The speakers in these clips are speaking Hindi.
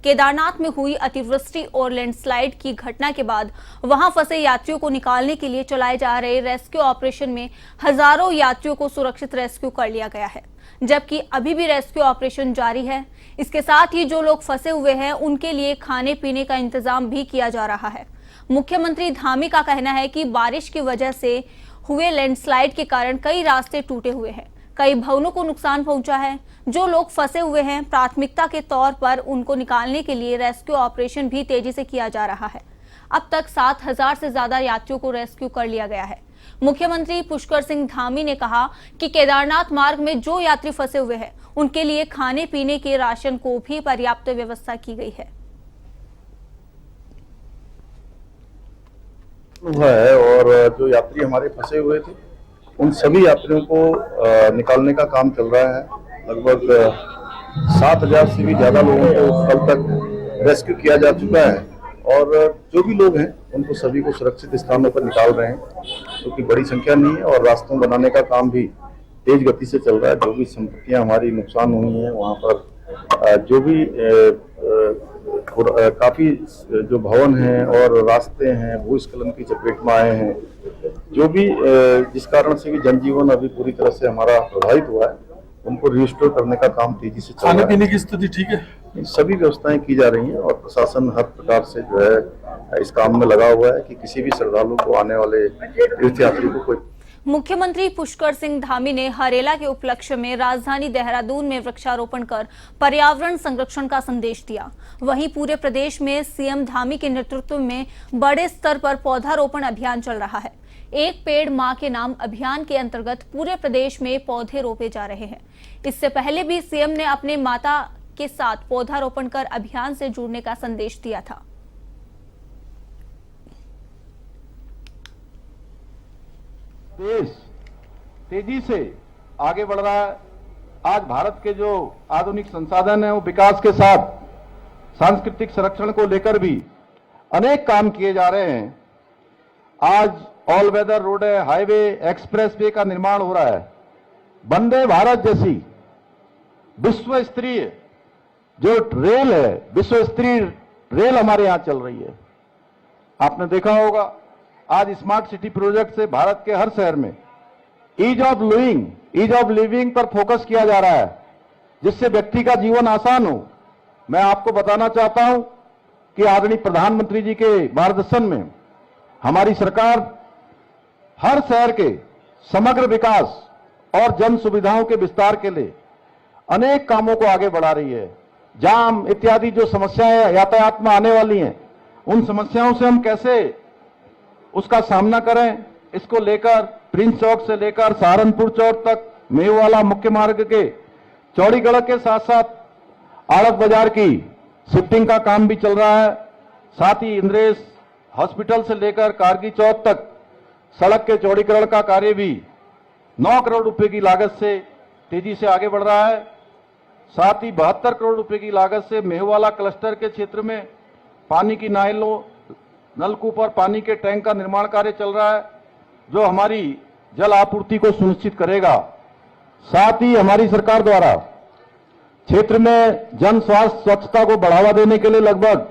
केदारनाथ में हुई अतिवृष्टि और लैंडस्लाइड की घटना के बाद वहां फंसे यात्रियों को निकालने के लिए चलाए जा रहे रेस्क्यू ऑपरेशन में हजारों यात्रियों को सुरक्षित रेस्क्यू कर लिया गया है, जबकि अभी भी रेस्क्यू ऑपरेशन जारी है। इसके साथ ही जो लोग फंसे हुए हैं उनके लिए खाने पीने का इंतजाम भी किया जा रहा है। मुख्यमंत्री धामी का कहना है कि बारिश की वजह से हुए लैंडस्लाइड के कारण कई रास्ते टूटे हुए हैं, कई भवनों को नुकसान पहुंचा है। जो लोग फंसे हुए हैं, प्राथमिकता के तौर पर उनको निकालने के लिए रेस्क्यू ऑपरेशन भी तेजी से किया जा रहा है। अब तक 7,000 से ज्यादा यात्रियों को रेस्क्यू कर लिया गया है। मुख्यमंत्री पुष्कर सिंह धामी ने कहा कि केदारनाथ मार्ग में जो यात्री फंसे हुए हैं उनके लिए खाने पीने के राशन को भी पर्याप्त व्यवस्था की गई है। और जो यात्री हमारे फंसे हुए थे उन सभी यात्रियों को निकालने का काम चल रहा है। लगभग 7,000 से भी ज्यादा लोगों को कल तक रेस्क्यू किया जा चुका है और जो भी लोग हैं उनको सभी को सुरक्षित स्थानों पर निकाल रहे हैं, क्योंकि बड़ी संख्या नहीं है और रास्तों बनाने का काम भी तेज गति से चल रहा है। जो भी संपत्तियां हमारी नुकसान हुई हैं वहाँ पर जो भी काफी जो भवन हैं और रास्ते हैं भूस्खलन की चपेट में आए हैं, जो भी जिस कारण से भी जनजीवन अभी पूरी तरह से हमारा प्रभावित हुआ है, उनको रिस्टोर करने का काम तेजी से चल रहा है। खाने पीने की स्थिति ठीक है, सभी व्यवस्थाएं की जा रही हैं और प्रशासन हर प्रकार से जो है इस काम में लगा हुआ है कि किसी भी श्रद्धालु को, आने वाले तीर्थ यात्री को कोई। मुख्यमंत्री पुष्कर सिंह धामी ने हरेला के उपलक्ष्य में राजधानी देहरादून में वृक्षारोपण कर पर्यावरण संरक्षण का संदेश दिया। वहीं पूरे प्रदेश में सीएम धामी के नेतृत्व में बड़े स्तर पर पौधारोपण अभियान चल रहा है। एक पेड़ मां के नाम अभियान के अंतर्गत पूरे प्रदेश में पौधे रोपे जा रहे हैं। इससे पहले भी सीएम ने अपने माता के साथ पौधारोपण कर अभियान से जुड़ने का संदेश दिया था। देश तेजी से आगे बढ़ रहा है। आज भारत के जो आधुनिक संसाधन है वो विकास के साथ सांस्कृतिक संरक्षण को लेकर भी अनेक काम किए जा रहे हैं। आज ऑल वेदर रोड है, हाईवे, एक्सप्रेसवे का निर्माण हो रहा है। वंदे भारत जैसी विश्व स्तरीय जो रेल है, विश्व स्तरीय रेल हमारे यहां चल रही है। आपने देखा होगा आज स्मार्ट सिटी प्रोजेक्ट से भारत के हर शहर में ईज ऑफ लिविंग पर फोकस किया जा रहा है, जिससे व्यक्ति का जीवन आसान हो। मैं आपको बताना चाहता हूं कि आदरणीय प्रधानमंत्री जी के मार्गदर्शन में हमारी सरकार हर शहर के समग्र विकास और जन सुविधाओं के विस्तार के लिए अनेक कामों को आगे बढ़ा रही है। जाम इत्यादि जो समस्याएं यातायात में आने वाली हैं, उन समस्याओं से हम कैसे उसका सामना करें, इसको लेकर प्रिंस चौक से लेकर सहारनपुर चौक तक, मेवाला मुख्य मार्ग के चौड़ीगढ़ के साथ साथ आड़त बाजार की शिफ्टिंग का काम भी चल रहा है। साथ ही इंद्रेश हॉस्पिटल से लेकर कारगी चौक तक सड़क के चौड़ीकरण का कार्य भी 9 करोड़ रुपए की लागत से तेजी से आगे बढ़ रहा है। साथ ही 72 करोड़ रुपए की लागत से मेहवाला क्लस्टर के क्षेत्र में पानी की नालों, नलकूप और पानी के टैंक का निर्माण कार्य चल रहा है, जो हमारी जल आपूर्ति को सुनिश्चित करेगा। साथ ही हमारी सरकार द्वारा क्षेत्र में जन स्वास्थ्य स्वच्छता को बढ़ावा देने के लिए लगभग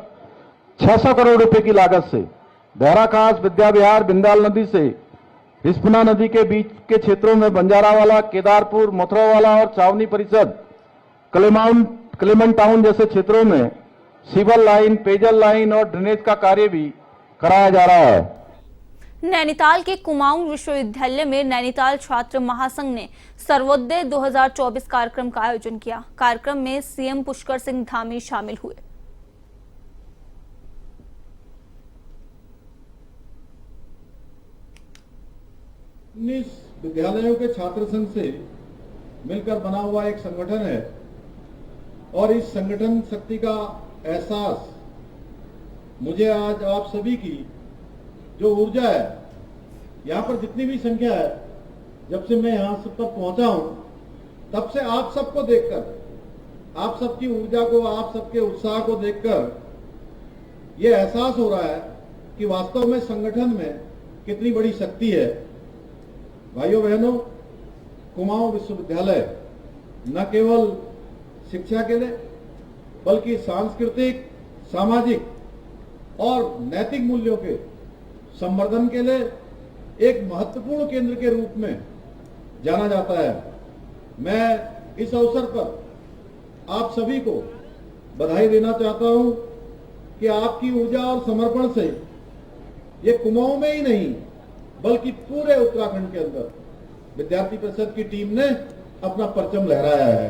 600 करोड़ रुपए की लागत से बहराखास, विद्या विहार, बिंदाल नदी से रिस्पना नदी के बीच के क्षेत्रों में बंजारावाला, केदारपुर, मथुरावाला और छावनी परिषद, क्लेमेंट टाउन जैसे क्षेत्रों में सिविल लाइन, पेयजल लाइन और ड्रेनेज का कार्य भी कराया जा रहा है। नैनीताल के कुमाऊं विश्वविद्यालय में नैनीताल छात्र महासंघ ने सर्वोदय 2024 कार्यक्रम का आयोजन किया। कार्यक्रम में सीएम पुष्कर सिंह धामी शामिल हुए। विद्यालयों के छात्र संघ से मिलकर बना हुआ एक संगठन है और इस संगठन शक्ति का एहसास मुझे आज आप सभी की जो ऊर्जा है, यहाँ पर जितनी भी संख्या है, जब से मैं यहाँ सब तक पहुंचा हूं तब से आप सबको देखकर, आप सबकी ऊर्जा को, आप सबके उत्साह को देखकर ये एहसास हो रहा है कि वास्तव में संगठन में कितनी बड़ी शक्ति है। भाइयों बहनों, कुमाऊं विश्वविद्यालय न केवल शिक्षा के लिए बल्कि सांस्कृतिक, सामाजिक और नैतिक मूल्यों के संवर्धन के लिए एक महत्वपूर्ण केंद्र के रूप में जाना जाता है। मैं इस अवसर पर आप सभी को बधाई देना चाहता हूं कि आपकी ऊर्जा और समर्पण से ये कुमाऊं में ही नहीं बल्कि पूरे उत्तराखंड के अंदर विद्यार्थी परिषद की टीम ने अपना परचम लहराया है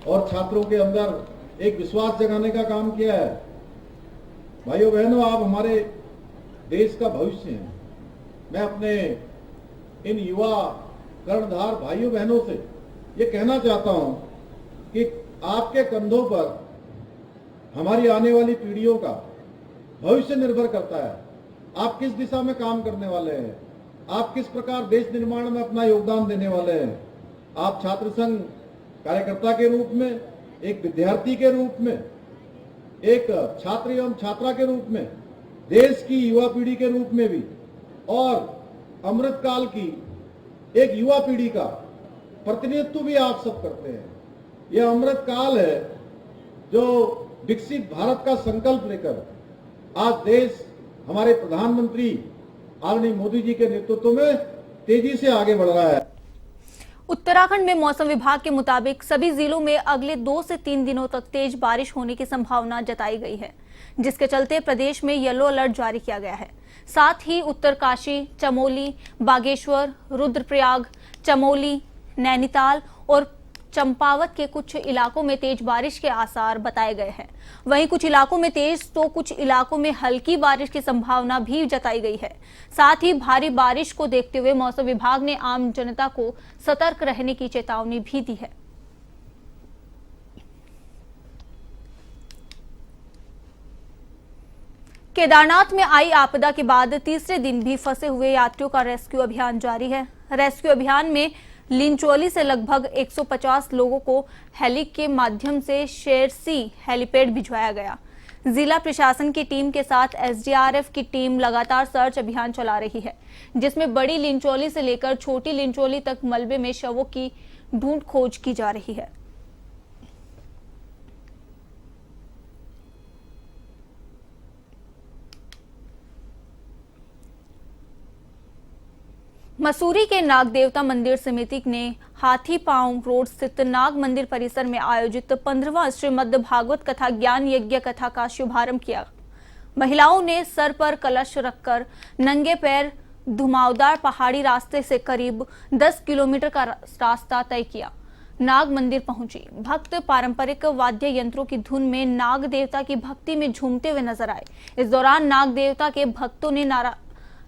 और छात्रों के अंदर एक विश्वास जगाने का काम किया है। भाइयों बहनों, आप हमारे देश का भविष्य हैं। मैं अपने इन युवा कर्णधार भाइयों बहनों से ये कहना चाहता हूं कि आपके कंधों पर हमारी आने वाली पीढ़ियों का भविष्य निर्भर करता है। आप किस दिशा में काम करने वाले हैं, आप किस प्रकार देश निर्माण में अपना योगदान देने वाले हैं। आप छात्र संघ कार्यकर्ता के रूप में, एक विद्यार्थी के रूप में, एक छात्र एवं छात्रा के रूप में, देश की युवा पीढ़ी के रूप में भी और अमृतकाल की एक युवा पीढ़ी का प्रतिनिधित्व भी आप सब करते हैं। यह अमृतकाल है जो विकसित भारत का संकल्प लेकर आज देश हमारे प्रधानमंत्री आदरणीय मोदी जी के नेतृत्व में तेजी से आगे बढ़ रहा है। उत्तराखंड में मौसम विभाग के मुताबिक सभी जिलों में अगले 2 से 3 दिनों तक तेज बारिश होने की संभावना जताई गई है, जिसके चलते प्रदेश में येलो अलर्ट जारी किया गया है। साथ ही उत्तरकाशी, चमोली, बागेश्वर, रुद्रप्रयाग, चमोली, नैनीताल और चंपावत के कुछ इलाकों में तेज बारिश के आसार बताए गए हैं। वहीं कुछ इलाकों में तेज तो कुछ इलाकों में हल्की बारिश की संभावना भी जताई गई है। साथ ही भारी बारिश को देखते हुए मौसम विभाग ने आम जनता को सतर्क रहने की चेतावनी भी दी है। केदारनाथ में आई आपदा के बाद तीसरे दिन भी फंसे हुए यात्रियों का रेस्क्यू अभियान जारी है। रेस्क्यू अभियान में लिंचोली से लगभग 150 लोगों को हेली के माध्यम से शेरसी हेलीपैड भिजवाया गया। जिला प्रशासन की टीम के साथ एसडीआरएफ की टीम लगातार सर्च अभियान चला रही है, जिसमें बड़ी लिंचोली से लेकर छोटी लिंचोली तक मलबे में शवों की ढूंढ खोज की जा रही है। मसूरी के नाग देवता मंदिर समिति ने हाथी पांव रोड स्थित नाग मंदिर परिसर में आयोजित 15वां श्रीमद् भागवत कथा ज्ञान यज्ञ कथा का शुभारंभ किया। महिलाओं ने सर पर कलश रखकर नंगे पैर धुमावदार पहाड़ी रास्ते से करीब 10 किलोमीटर का रास्ता तय किया। नाग मंदिर पहुंची भक्त पारंपरिक वाद्य यंत्रों की धुन में नाग देवता की भक्ति में झूमते हुए नजर आए। इस दौरान नाग देवता के भक्तों ने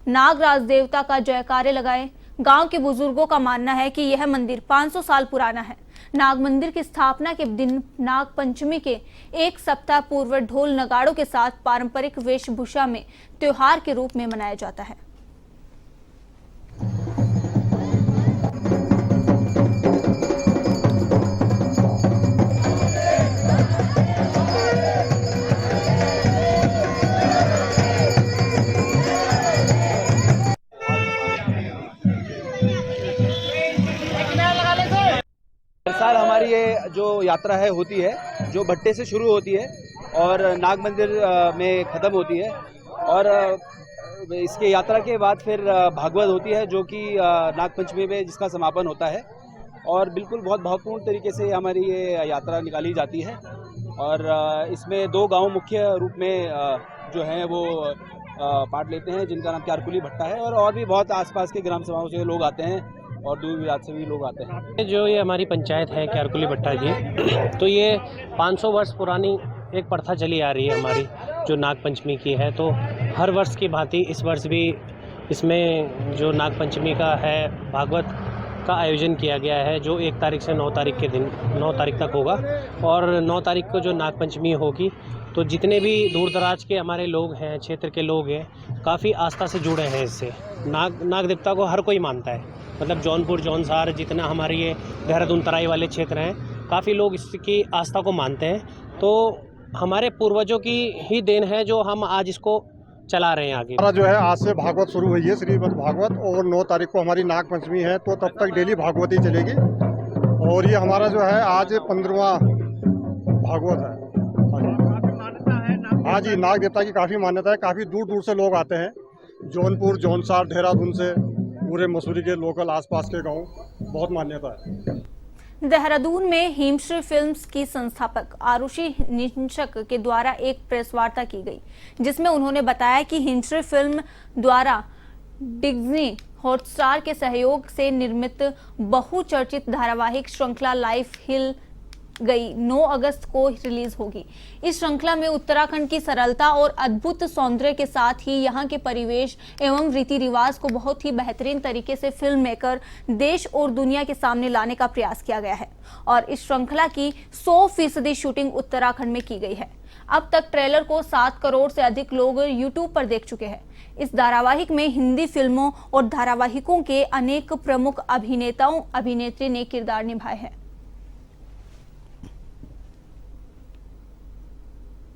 नागराज देवता का जयकारे लगाए। गांव के बुजुर्गों का मानना है कि यह मंदिर 500 साल पुराना है। नाग मंदिर की स्थापना के दिन नाग पंचमी के 1 सप्ताह पूर्व ढोल नगाड़ों के साथ पारंपरिक वेशभूषा में त्योहार के रूप में मनाया जाता है। साल हमारी ये जो यात्रा है होती है, जो भट्टे से शुरू होती है और नाग मंदिर में ख़त्म होती है और इसके यात्रा के बाद फिर भागवत होती है, जो कि नाग पंचमी में जिसका समापन होता है। और बिल्कुल बहुत भावपूर्ण तरीके से हमारी ये यात्रा निकाली जाती है और इसमें 2 गांव मुख्य रूप में जो हैं वो पार्ट लेते हैं, जिनका नाम क्यारकुली भट्टा है और भी बहुत आसपास के ग्राम सभाओं से लोग आते हैं और दूर दराज से भी लोग आते हैं। जो ये हमारी पंचायत है क्यारकुली भट्टा की, तो ये 500 वर्ष पुरानी एक प्रथा चली आ रही है हमारी, जो नाग पंचमी की है। तो हर वर्ष की भांति इस वर्ष भी इसमें जो नाग पंचमी का है भागवत का आयोजन किया गया है, जो 1 तारीख से 9 तारीख के दिन 9 तारीख तक होगा। और 9 तारीख को जो नाग पंचमी होगी, तो जितने भी दूर दराज के हमारे लोग हैं, क्षेत्र के लोग हैं, काफ़ी आस्था से जुड़े हैं इससे। नाग देवता को हर कोई मानता है, मतलब जौनपुर, जौनसार, जितना हमारे ये देहरादून तराई वाले क्षेत्र हैं, काफ़ी लोग इसकी आस्था को मानते हैं। तो हमारे पूर्वजों की ही देन है जो हम आज इसको चला रहे हैं आगे। हमारा जो है आज से भागवत शुरू हुई है, श्रीमद् भागवत, और 9 तारीख को हमारी नाग पंचमी है, तो तब तक डेली भागवत ही चलेगी। और ये हमारा जो है आज 15वां भागवत है। हाँ जी, नाग देवता की काफ़ी मान्यता है। काफ़ी दूर दूर से लोग आते हैं, जौनपुर, जौनसार, देहरादून से, पूरे मसूरी के लोकल आसपास के गांव, बहुत मान्यता है। देहरादून में हिमश्री फिल्म्स की संस्थापक आरुषि निशंक के द्वारा एक प्रेस वार्ता की गई, जिसमें उन्होंने बताया कि हिमश्री फिल्म द्वारा डिज्नी हॉटस्टार के सहयोग से निर्मित बहुचर्चित धारावाहिक श्रृंखला लाइफ हिल गई 9 अगस्त को रिलीज होगी। इस श्रृंखला में उत्तराखंड की सरलता और अद्भुत सौंदर्य के साथ ही यहाँ के परिवेश एवं रीति रिवाज को बहुत ही बेहतरीन तरीके से फिल्म मेकर देश और दुनिया के सामने लाने का प्रयास किया गया है और इस श्रृंखला की 100% शूटिंग उत्तराखंड में की गई है। अब तक ट्रेलर को 7 करोड़ से अधिक लोग यूट्यूब पर देख चुके हैं। इस धारावाहिक में हिंदी फिल्मों और धारावाहिकों के अनेक प्रमुख अभिनेताओं अभिनेत्री ने किरदार निभाए हैं।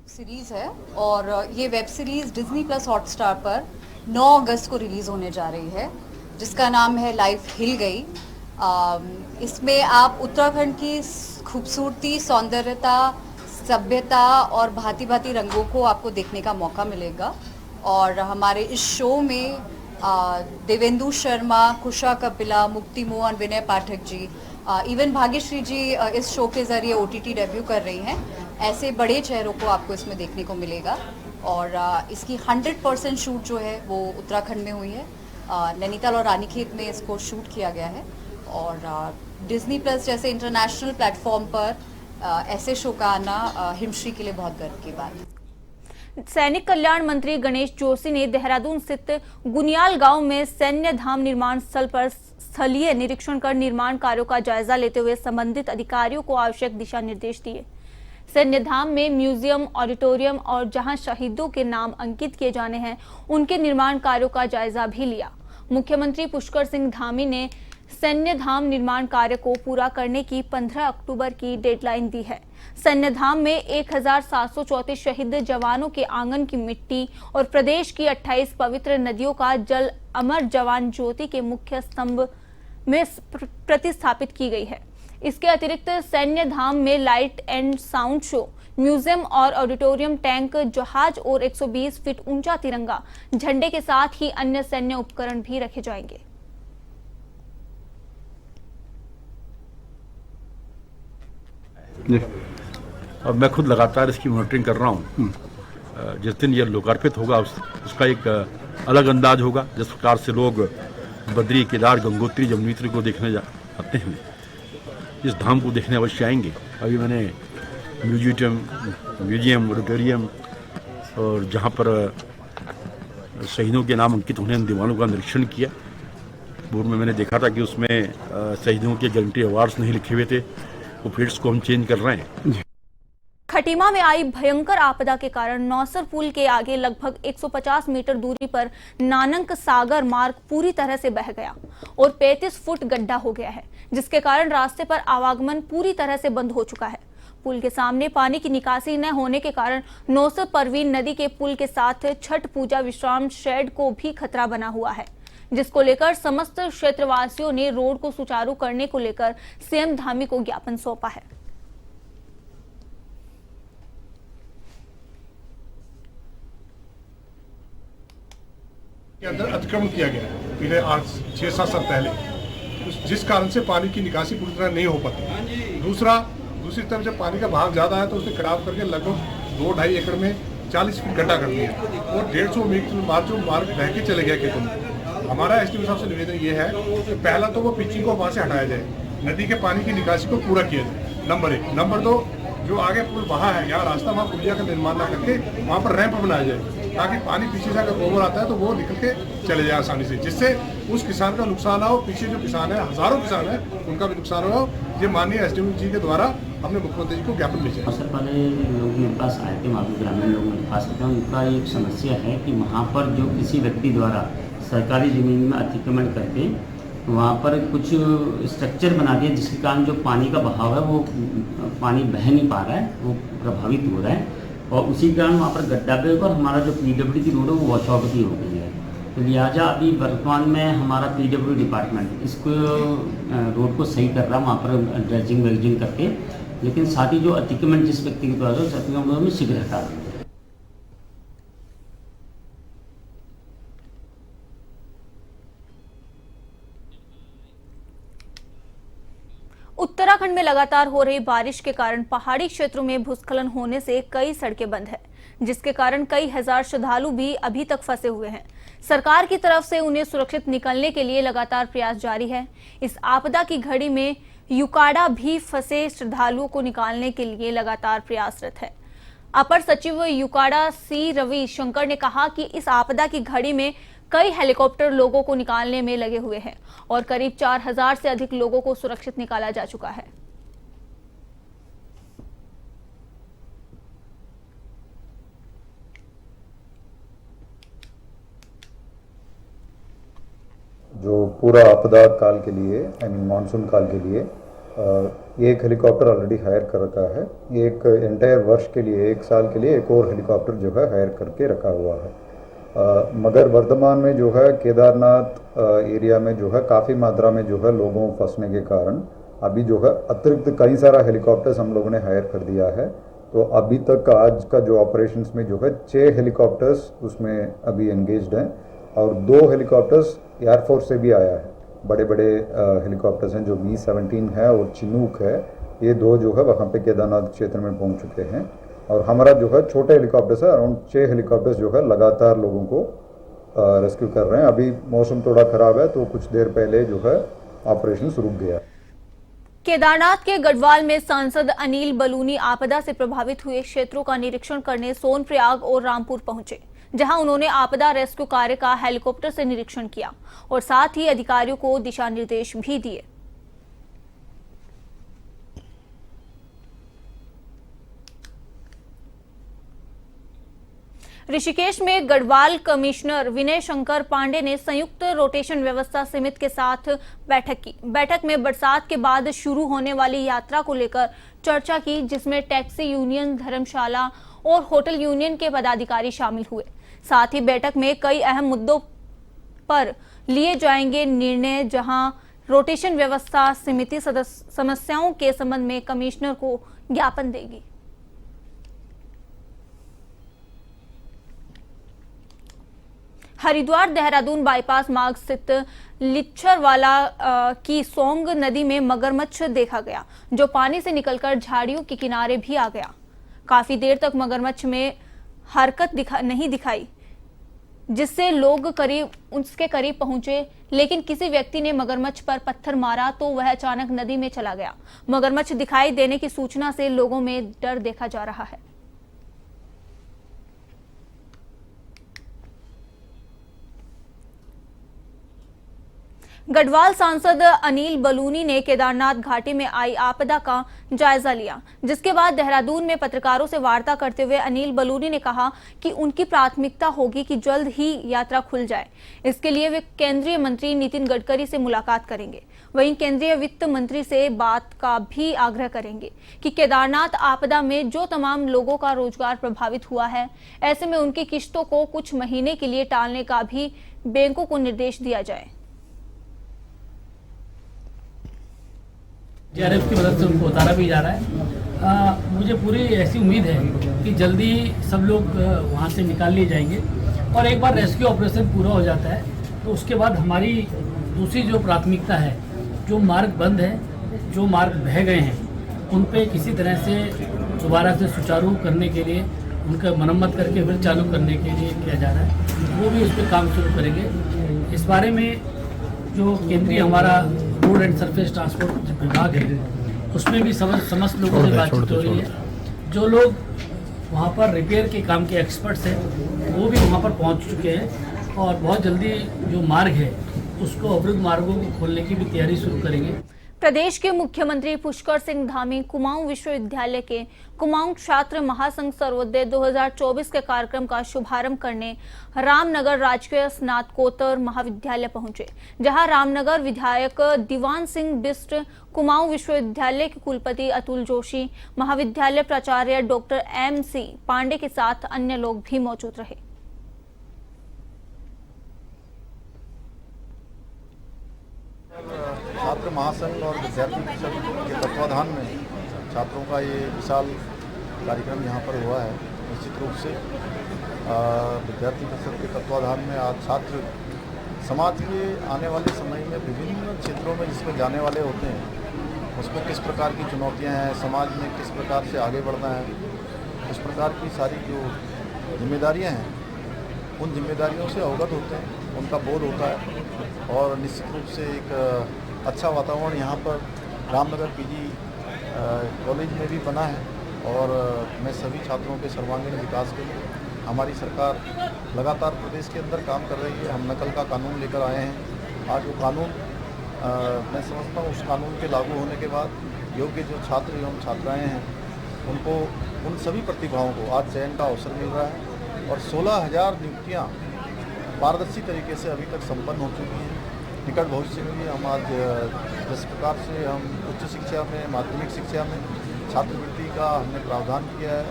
सीरीज है और ये web series Disney plus Hotstar पर 9 अगस्त को रिलीज होने जा रही है, जिसका नाम है लाइफ हिल गई। इसमें आप उत्तराखंड की खूबसूरती, सौंदर्यता, सभ्यता और भांति भांति रंगों को आपको देखने का मौका मिलेगा। और हमारे इस शो में देवेंदु शर्मा, कुशा कपिला, मुक्ति मोहन, विनय पाठक जी, इवन भाग्यश्री जी इस शो के जरिए OTT डेब्यू कर रही हैं। ऐसे बड़े चेहरों को आपको इसमें देखने को मिलेगा और इसकी 100% शूट जो है वो उत्तराखंड में हुई है। नैनीताल और रानीखेत में इसको शूट किया गया है और डिज्नी प्लस जैसे इंटरनेशनल प्लेटफॉर्म पर ऐसे शो का आना हिमश्री के लिए बहुत गर्व की बात है। सैनिक कल्याण मंत्री गणेश जोशी ने देहरादून स्थित गुनियाल गांव में सैन्य धाम निर्माण स्थल पर स्थलीय निरीक्षण कर निर्माण कार्यों का जायजा लेते हुए संबंधित अधिकारियों को आवश्यक दिशा निर्देश दिए। सैन्य धाम में म्यूजियम, ऑडिटोरियम और जहां शहीदों के नाम अंकित किए जाने हैं उनके निर्माण कार्यों का जायजा भी लिया। मुख्यमंत्री पुष्कर सिंह धामी ने सैन्य धाम निर्माण कार्य को पूरा करने की 15 अक्टूबर की डेडलाइन दी है। सैन्य धाम में 1734 शहीद जवानों के आंगन की मिट्टी और प्रदेश की 28 पवित्र नदियों का जल अमर जवान ज्योति के मुख्य स्तंभ में प्रतिस्थापित की गई है। इसके अतिरिक्त सैन्य धाम में light and sound show, museum और ऑडिटोरियम, टैंक, जहाज और 120 फीट ऊंचा तिरंगा झंडे के साथ ही अन्य सैन्य उपकरण भी रखे जाएंगे। अब मैं खुद लगातार इसकी मॉनिटरिंग कर रहा हूँ। जिस दिन ये लोकार्पित होगा उसका एक अलग अंदाज होगा। जिस प्रकार से लोग बद्री, केदार, गंगोत्री, यमुनोत्री को देखने जाते हैं, इस धाम को देखने अवश्य आएंगे। अभी मैंने म्यूजियम, ऑडिटोरियम और जहाँ पर शहीदों के नाम अंकित होने दीवानों का निरीक्षण किया। पूर्व में मैंने देखा था कि उसमें शहीदों के गारंटी अवार्ड्स नहीं लिखे हुए थे, वो फील्ड्स को हम चेंज कर रहे हैं। खटीमा में आई भयंकर आपदा के कारण नौसर पुल के आगे लगभग 150 मीटर दूरी पर नानक सागर मार्ग पूरी तरह से बह गया और 35 फुट गड्ढा हो गया है, जिसके कारण रास्ते पर आवागमन पूरी तरह से बंद हो चुका है। पुल के सामने पानी की निकासी न होने के कारण नौसर परवीन नदी के पुल के साथ छठ पूजा विश्राम शेड को भी खतरा बना हुआ है, जिसको लेकर समस्त क्षेत्रवासियों ने रोड को सुचारू करने को लेकर सीएम धामी को ज्ञापन सौंपा है। के अंदर अतिक्रमण किया गया है पिछले 6-7 साल पहले, जिस कारण से पानी की निकासी पूरी तरह नहीं हो पाती। दूसरी तरफ जब पानी का बहाव ज्यादा है तो उसने खराब करके लगभग 2-2.5 एकड़ में 40 फीट गड्ढा कर दिया और 150 मीटर मार्ग बह के चले गया खेतों में। हमारा एसडीओ साहब से निवेदन ये है कि पहला तो वो पिचिंग को वहाँ से हटाया जाए, नदी के पानी की निकासी को पूरा किया जाए, नंबर 1। नंबर 2, जो आगे पुल वहाँ है, यहाँ रास्ता वहाँ पुलिया का निर्माण ना करके वहाँ पर रैंप बनाया जाए, ताकि पानी पीछे से अगर ओवर आता है तो वो निकल के चले जाए आसानी से, जिससे उस किसान का नुकसान हो, पीछे जो किसान है, हजारों किसान है, उनका भी नुकसान हो। ये माननीय एसडीएम जी के द्वारा अपने मुख्यमंत्री जी को ज्ञापन भेजा। सर, पहले लोग मेरे पास आए थे, वहाँ पे ग्रामीण लोग मेरे पास आते हैं। उनका एक समस्या है कि वहाँ पर जो किसी व्यक्ति द्वारा सरकारी ज़मीन में अतिक्रमण करके वहाँ पर कुछ स्ट्रक्चर बना दिया, जिसके कारण जो पानी का बहाव है वो पानी बह नहीं पा रहा है, वो प्रभावित हो रहा है और उसी कारण वहाँ पर गड्ढा पे और हमारा जो PWD की रोड है वो वॉश आउट की हो गई है। तो लिहाजा अभी वर्तमान में हमारा PWD डिपार्टमेंट इसको रोड को सही कर रहा है, वहाँ पर ड्रेजिंग वेजिंग करके, लेकिन साथ ही जो अतिक्रमण जिस व्यक्ति के द्वारा उस अतिक्रमण में शीघ्र हटा देंगे। उत्तराखंड में लगातार हो रही बारिश के कारण पहाड़ी क्षेत्रों में भूस्खलन होने से कई सड़कें बंद हैं, जिसके कारण कई हजार श्रद्धालु भी अभी तक फंसे हुए हैं। सरकार की तरफ से उन्हें सुरक्षित निकलने के लिए लगातार प्रयास जारी है। इस आपदा की घड़ी में यूकाडा भी फंसे श्रद्धालुओं को निकालने के लिए लगातार प्रयासरत है। अपर सचिव यूकाडा सी रवि शंकर ने कहा कि इस आपदा की घड़ी में कई हेलीकॉप्टर लोगों को निकालने में लगे हुए हैं और करीब 4000 से अधिक लोगों को सुरक्षित निकाला जा चुका है। जो पूरा आपदा काल के लिए मानसून काल के लिए एक हेलीकॉप्टर ऑलरेडी हायर कर रखा है। एक एंटायर वर्ष के लिए, एक साल के लिए एक और हेलीकॉप्टर जो है हायर करके रखा हुआ है। मगर वर्तमान में जो है केदारनाथ एरिया में जो है काफ़ी मात्रा में जो है लोगों फंसने के कारण अभी जो है अतिरिक्त कई सारा हेलीकॉप्टर्स हम लोगों ने हायर कर दिया है। तो अभी तक आज का जो ऑपरेशंस में जो है 6 हेलीकॉप्टर्स उसमें अभी एंगेज्ड हैं और 2 हेलीकॉप्टर्स एयरफोर्स से भी आया है। बड़े बड़े हेलीकॉप्टर्स हैं जो Mi-17 है और चिनूक है, ये 2 जो है वहाँ पे केदारनाथ क्षेत्र में पहुँच चुके हैं। और हमारा जो है छोटे हेलीकॉप्टर्स है, अराउंड 6 हेलीकॉप्टर्स जो है लगातार लोगों को रेस्क्यू कर रहे हैं। अभी मौसम थोड़ा खराब है तो कुछ देर पहले जो है ऑपरेशन रुक गया। केदारनाथ के गढ़वाल में सांसद अनिल बलूनी आपदा से प्रभावित हुए क्षेत्रों का निरीक्षण करने सोनप्रयाग और रामपुर पहुंचे, जहां उन्होंने आपदा रेस्क्यू कार्य का हेलीकॉप्टर से निरीक्षण किया और साथ ही अधिकारियों को दिशा निर्देश भी दिए। ऋषिकेश में गढ़वाल कमिश्नर विनय शंकर पांडे ने संयुक्त रोटेशन व्यवस्था समिति के साथ बैठक की। बैठक में बरसात के बाद शुरू होने वाली यात्रा को लेकर चर्चा की, जिसमें टैक्सी यूनियन, धर्मशाला और होटल यूनियन के पदाधिकारी शामिल हुए। साथ ही बैठक में कई अहम मुद्दों पर लिए जाएंगे निर्णय, जहां रोटेशन व्यवस्था समिति समस्याओं के संबंध में कमिश्नर को ज्ञापन देगी। हरिद्वार देहरादून बाईपास मार्ग स्थित लिच्छरवाला की सोंग नदी में मगरमच्छ देखा गया, जो पानी से निकलकर झाड़ियों के किनारे भी आ गया। काफी देर तक मगरमच्छ में हरकत नहीं दिखाई, जिससे लोग उसके करीब पहुंचे, लेकिन किसी व्यक्ति ने मगरमच्छ पर पत्थर मारा तो वह अचानक नदी में चला गया। मगरमच्छ दिखाई देने की सूचना से लोगों में डर देखा जा रहा है। गढ़वाल सांसद अनिल बलूनी ने केदारनाथ घाटी में आई आपदा का जायजा लिया, जिसके बाद देहरादून में पत्रकारों से वार्ता करते हुए अनिल बलूनी ने कहा कि उनकी प्राथमिकता होगी कि जल्द ही यात्रा खुल जाए। इसके लिए वे केंद्रीय मंत्री नितिन गडकरी से मुलाकात करेंगे। वहीं केंद्रीय वित्त मंत्री से बात का भी आग्रह करेंगे कि केदारनाथ आपदा में जो तमाम लोगों का रोजगार प्रभावित हुआ है, ऐसे में उनकी किश्तों को कुछ महीने के लिए टालने का भी बैंकों को निर्देश दिया जाए। JRF की मदद से उनको उतारा भी जा रहा है। मुझे पूरी ऐसी उम्मीद है कि जल्दी सब लोग वहाँ से निकाल लिए जाएंगे और एक बार रेस्क्यू ऑपरेशन पूरा हो जाता है तो उसके बाद हमारी दूसरी जो प्राथमिकता है, जो मार्ग बंद है, जो मार्ग बह गए हैं, उन पे किसी तरह से दोबारा से सुचारू करने के लिए उनका मरम्मत करके फिर चालू करने के लिए किया जा रहा है। वो भी उस पर काम शुरू करेंगे। इस बारे में जो केंद्रीय हमारा रोड एंड सरफेस ट्रांसपोर्ट विभाग है, उसमें भी समस्त लोगों से बातचीत हो रही है। जो लोग वहाँ पर रिपेयर के काम के एक्सपर्ट्स हैं, वो भी वहाँ पर पहुँच चुके हैं और बहुत जल्दी जो मार्ग है उसको अवरुद्ध मार्गों को खोलने की भी तैयारी शुरू करेंगे। प्रदेश के मुख्यमंत्री पुष्कर सिंह धामी कुमाऊं विश्वविद्यालय के कुमाऊं छात्र महासंघ सर्वोदय 2024 के कार्यक्रम का शुभारंभ करने रामनगर राजकीय स्नातकोत्तर महाविद्यालय पहुंचे, जहां रामनगर विधायक दीवान सिंह बिष्ट, कुमाऊं विश्वविद्यालय के कुलपति अतुल जोशी, महाविद्यालय प्राचार्य डॉक्टर MC पांडे के साथ अन्य लोग भी मौजूद रहे। छात्र महासंघ और विद्यार्थी परिषद के तत्वाधान में छात्रों का ये विशाल कार्यक्रम यहाँ पर हुआ है। निश्चित रूप से विद्यार्थी परिषद के तत्वाधान में आज छात्र समाज के आने वाले समय में विभिन्न क्षेत्रों में जिसमें जाने वाले होते हैं, उसमें किस प्रकार की चुनौतियां हैं, समाज में किस प्रकार से आगे बढ़ना है, इस प्रकार की सारी जो जिम्मेदारियां हैं उन जिम्मेदारियों से अवगत होते हैं, उनका बोध होता है और निश्चित रूप से एक अच्छा वातावरण यहाँ पर रामनगर पीजी कॉलेज में भी बना है और मैं सभी छात्रों के सर्वांगीण विकास के लिए हमारी सरकार लगातार प्रदेश के अंदर काम कर रही है। हम नकल का कानून लेकर आए हैं। आज वो कानून मैं समझता हूँ उस कानून के लागू होने के बाद योग्य जो छात्र एवं छात्राएँ हैं उनको उन सभी प्रतिभाओं को आज चयन का अवसर मिल रहा है और 16,000 नियुक्तियाँ पारदर्शी तरीके से अभी तक संपन्न हो चुकी हैं। निकट भविष्य में भी हम आज जिस प्रकार से हम उच्च शिक्षा में, माध्यमिक शिक्षा में छात्रवृत्ति का हमने प्रावधान किया है,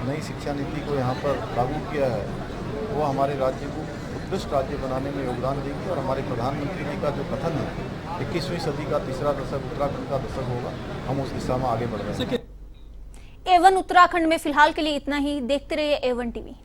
नई शिक्षा नीति को यहाँ पर लागू किया है, वो हमारे राज्य को उत्कृष्ट राज्य बनाने में योगदान देगी और हमारे प्रधानमंत्री जी का जो कथन है 21वीं सदी का तीसरा दशक उत्तराखंड का दशक होगा, हम उस दिशा में आगे बढ़ रहे हैं। A1 उत्तराखंड में फिलहाल के लिए इतना ही। देखते रहिए A1 टीवी।